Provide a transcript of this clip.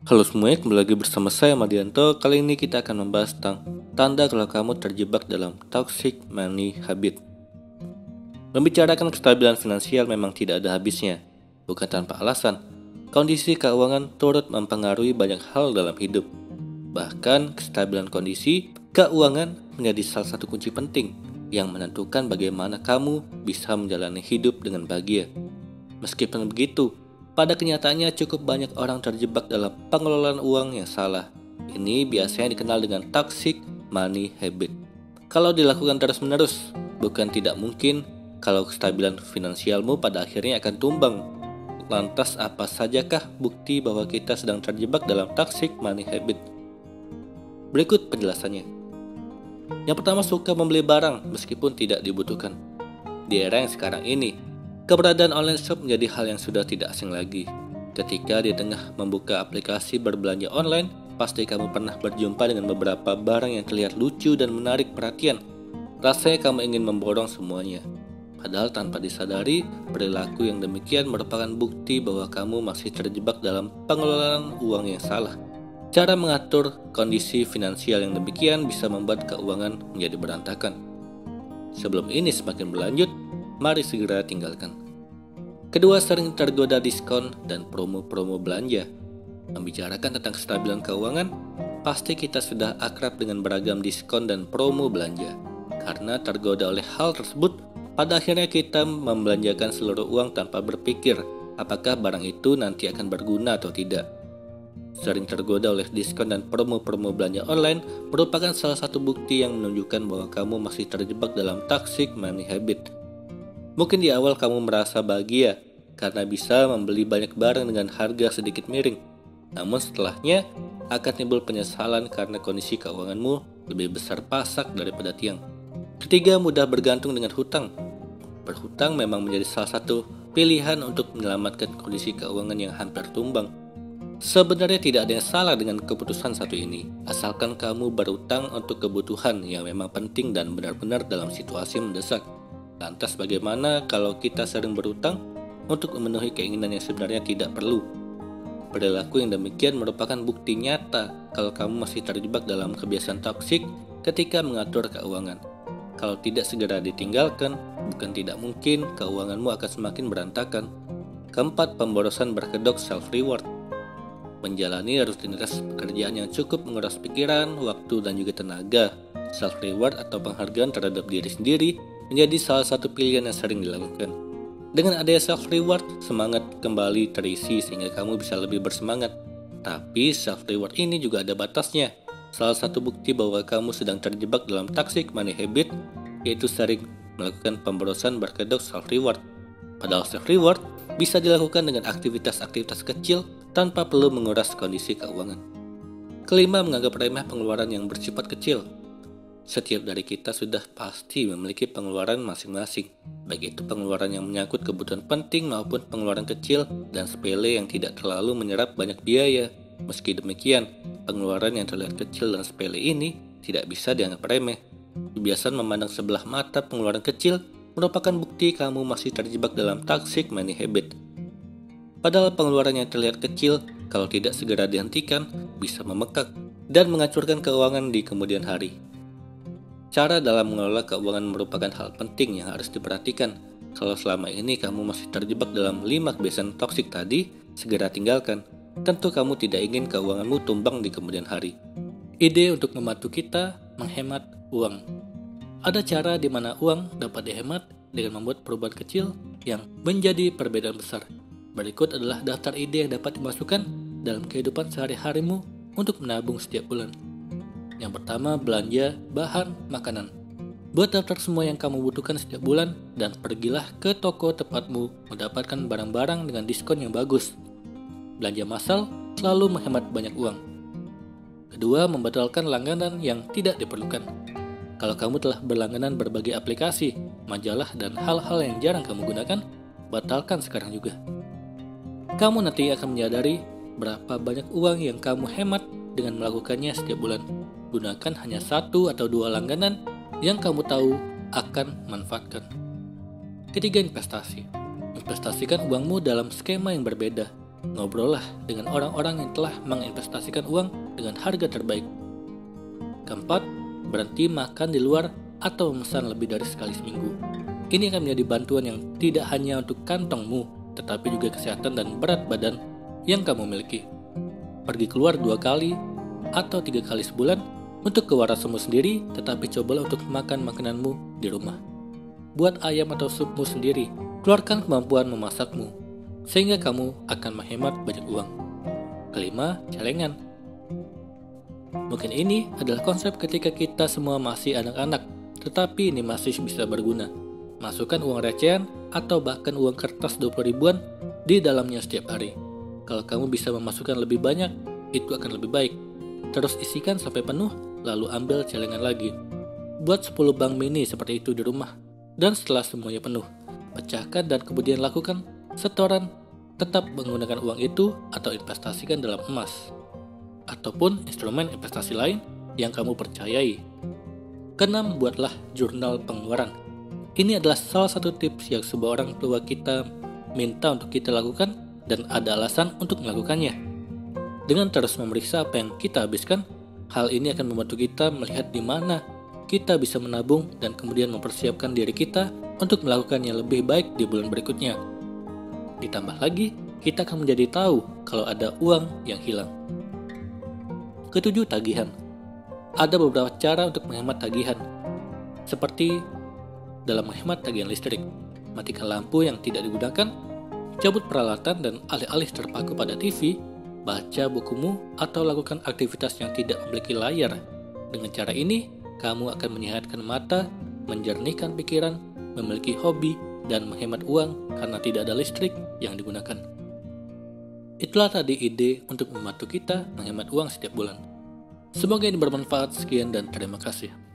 Halo semuanya, kembali lagi bersama saya Madianto. Kali ini kita akan membahas tentang tanda kalau kamu terjebak dalam toxic money habit. Membicarakan kestabilan finansial memang tidak ada habisnya, bukan tanpa alasan. Kondisi keuangan turut mempengaruhi banyak hal dalam hidup. Bahkan kestabilan kondisi keuangan menjadi salah satu kunci penting yang menentukan bagaimana kamu bisa menjalani hidup dengan bahagia. Meskipun begitu, pada kenyataannya cukup banyak orang terjebak dalam pengelolaan uang yang salah. Ini biasanya dikenal dengan toxic money habit. Kalau dilakukan terus-menerus, bukan tidak mungkin kalau kestabilan finansialmu pada akhirnya akan tumbang. Lantas apa sajakah bukti bahwa kita sedang terjebak dalam toxic money habit? Berikut penjelasannya. Yang pertama, suka membeli barang meskipun tidak dibutuhkan. Di era yang sekarang ini, keberadaan online shop menjadi hal yang sudah tidak asing lagi. Ketika di tengah membuka aplikasi berbelanja online, pasti kamu pernah berjumpa dengan beberapa barang yang terlihat lucu dan menarik perhatian. Rasanya kamu ingin memborong semuanya. Padahal tanpa disadari, perilaku yang demikian merupakan bukti bahwa kamu masih terjebak dalam pengelolaan uang yang salah. Cara mengatur kondisi finansial yang demikian bisa membuat keuangan menjadi berantakan. Sebelum ini semakin berlanjut, mari segera tinggalkan. Kedua, sering tergoda diskon dan promo-promo belanja. Membicarakan tentang kestabilan keuangan, pasti kita sudah akrab dengan beragam diskon dan promo belanja. Karena tergoda oleh hal tersebut, pada akhirnya kita membelanjakan seluruh uang tanpa berpikir apakah barang itu nanti akan berguna atau tidak. Sering tergoda oleh diskon dan promo-promo belanja online merupakan salah satu bukti yang menunjukkan bahwa kamu masih terjebak dalam toxic money habit. Mungkin di awal kamu merasa bahagia karena bisa membeli banyak barang dengan harga sedikit miring. Namun setelahnya akan timbul penyesalan karena kondisi keuanganmu lebih besar pasak daripada tiang. Ketiga, mudah bergantung dengan hutang. Berhutang memang menjadi salah satu pilihan untuk menyelamatkan kondisi keuangan yang hampir tumbang. Sebenarnya tidak ada yang salah dengan keputusan satu ini, asalkan kamu berutang untuk kebutuhan yang memang penting dan benar-benar dalam situasi mendesak. Lantas bagaimana kalau kita sering berutang untuk memenuhi keinginan yang sebenarnya tidak perlu? Perilaku yang demikian merupakan bukti nyata kalau kamu masih terjebak dalam kebiasaan toksik ketika mengatur keuangan. Kalau tidak segera ditinggalkan, bukan tidak mungkin keuanganmu akan semakin berantakan. Keempat, pemborosan berkedok self-reward. Menjalani rutinitas pekerjaan yang cukup menguras pikiran, waktu, dan juga tenaga. Self-reward atau penghargaan terhadap diri sendiri menjadi salah satu pilihan yang sering dilakukan. Dengan adanya self-reward, semangat kembali terisi sehingga kamu bisa lebih bersemangat. Tapi self-reward ini juga ada batasnya. Salah satu bukti bahwa kamu sedang terjebak dalam toxic money habit, yaitu sering melakukan pemborosan berkedok self-reward. Padahal self-reward bisa dilakukan dengan aktivitas-aktivitas kecil tanpa perlu menguras kondisi keuangan. Kelima, menganggap remeh pengeluaran yang bersifat kecil. Setiap dari kita sudah pasti memiliki pengeluaran masing-masing, baik itu pengeluaran yang menyangkut kebutuhan penting maupun pengeluaran kecil dan sepele yang tidak terlalu menyerap banyak biaya. Meski demikian, pengeluaran yang terlihat kecil dan sepele ini tidak bisa dianggap remeh. Kebiasaan memandang sebelah mata pengeluaran kecil merupakan bukti kamu masih terjebak dalam toxic money habit. Padahal pengeluaran yang terlihat kecil, kalau tidak segera dihentikan, bisa memekak dan menghancurkan keuangan di kemudian hari. Cara dalam mengelola keuangan merupakan hal penting yang harus diperhatikan. Kalau selama ini kamu masih terjebak dalam 5 kebiasaan toksik tadi, segera tinggalkan. Tentu kamu tidak ingin keuanganmu tumbang di kemudian hari. Ide untuk membantu kita menghemat uang. Ada cara di mana uang dapat dihemat dengan membuat perubahan kecil yang menjadi perbedaan besar. Berikut adalah daftar ide yang dapat dimasukkan dalam kehidupan sehari-harimu untuk menabung setiap bulan. Yang pertama, belanja bahan makanan. Buat daftar semua yang kamu butuhkan setiap bulan dan pergilah ke toko tempatmu mendapatkan barang-barang dengan diskon yang bagus. Belanja massal selalu menghemat banyak uang. Kedua, membatalkan langganan yang tidak diperlukan. Kalau kamu telah berlangganan berbagai aplikasi, majalah, dan hal-hal yang jarang kamu gunakan, batalkan sekarang juga. Kamu nanti akan menyadari berapa banyak uang yang kamu hemat dengan melakukannya setiap bulan. Gunakan hanya 1 atau 2 langganan yang kamu tahu akan manfaatkan. Ketiga, investasi. Investasikan uangmu dalam skema yang berbeda. Ngobrollah dengan orang-orang yang telah menginvestasikan uang dengan harga terbaik. Keempat, berhenti makan di luar atau memesan lebih dari sekali seminggu. Ini akan menjadi bantuan yang tidak hanya untuk kantongmu, tetapi juga kesehatan dan berat badan yang kamu miliki. Pergi keluar 2 kali atau 3 kali sebulan untuk kewarasmu sendiri, tetapi cobalah untuk makan makananmu di rumah. Buat ayam atau supmu sendiri, keluarkan kemampuan memasakmu, sehingga kamu akan menghemat banyak uang. Kelima, celengan. Mungkin ini adalah konsep ketika kita semua masih anak-anak, tetapi ini masih bisa berguna. Masukkan uang recehan atau bahkan uang kertas 20 ribuan di dalamnya setiap hari. Kalau kamu bisa memasukkan lebih banyak, itu akan lebih baik. Terus isikan sampai penuh, lalu ambil celengan lagi. Buat 10 bank mini seperti itu di rumah. Dan setelah semuanya penuh, pecahkan dan kemudian lakukan setoran. Tetap menggunakan uang itu atau investasikan dalam emas ataupun instrumen investasi lain yang kamu percayai. Keenam, buatlah jurnal pengeluaran. Ini adalah salah satu tips yang sebuah orang tua kita minta untuk kita lakukan dan ada alasan untuk melakukannya. Dengan terus memeriksa apa yang kita habiskan, hal ini akan membantu kita melihat di mana kita bisa menabung dan kemudian mempersiapkan diri kita untuk melakukan yang lebih baik di bulan berikutnya. Ditambah lagi, kita akan menjadi tahu kalau ada uang yang hilang. Ketujuh, tagihan. Ada beberapa cara untuk menghemat tagihan, seperti dalam menghemat tagihan listrik, matikan lampu yang tidak digunakan, cabut peralatan dan alih-alih terpaku pada TV, baca bukumu, atau lakukan aktivitas yang tidak memiliki layar. Dengan cara ini, kamu akan menyehatkan mata, menjernihkan pikiran, memiliki hobi, dan menghemat uang karena tidak ada listrik yang digunakan. Itulah tadi ide untuk membantu kita menghemat uang setiap bulan. Semoga ini bermanfaat. Sekian dan terima kasih.